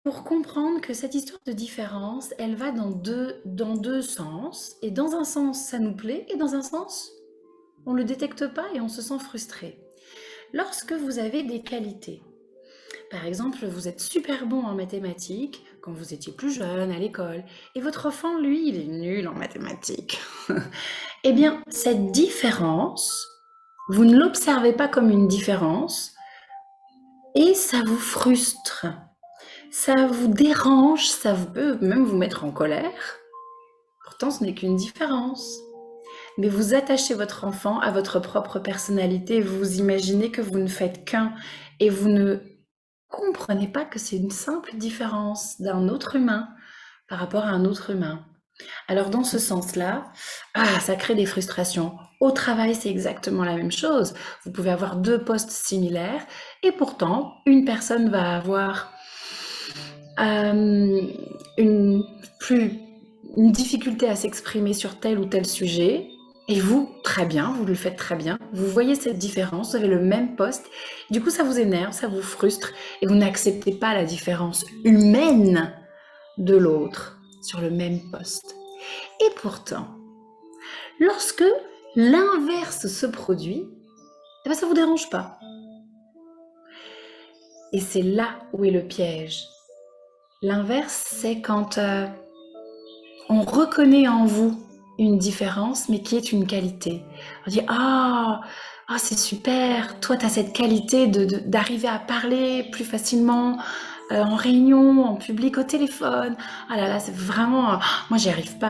Pour comprendre que cette histoire de différence, elle va dans deux sens. Et dans un sens, ça nous plaît, et dans un sens, on ne le détecte pas et on se sent frustré. Lorsque vous avez des qualités, par exemple, vous êtes super bon en mathématiques quand vous étiez plus jeune à l'école, et votre enfant, lui, il est nul en mathématiques. Eh bien, cette différence, vous ne l'observez pas comme une différence, et ça vous frustre. Ça vous dérange, ça peut même vous mettre en colère. Pourtant, ce n'est qu'une différence. Mais vous attachez votre enfant à votre propre personnalité, vous imaginez que vous ne faites qu'un et vous ne comprenez pas que c'est une simple différence d'un autre humain par rapport à un autre humain. Alors dans ce sens-là, ça crée des frustrations. Au travail, c'est exactement la même chose. Vous pouvez avoir deux postes similaires et pourtant, une personne va avoir euh, une, plus, une difficulté à s'exprimer sur tel ou tel sujet. Et vous, très bien, vous le faites très bien. Vous voyez cette différence, vous avez le même poste. Du coup, ça vous énerve, ça vous frustre. Et vous n'acceptez pas la différence humaine de l'autre sur le même poste. Et pourtant, lorsque l'inverse se produit, eh ben, ça ne vous dérange pas. Et c'est là où est le piège. L'inverse, c'est quand on reconnaît en vous une différence, mais qui est une qualité. On dit ah, c'est super, toi tu as cette qualité d'arriver à parler plus facilement en réunion, en public, au téléphone. Ah là là, c'est vraiment, moi j'y arrive pas.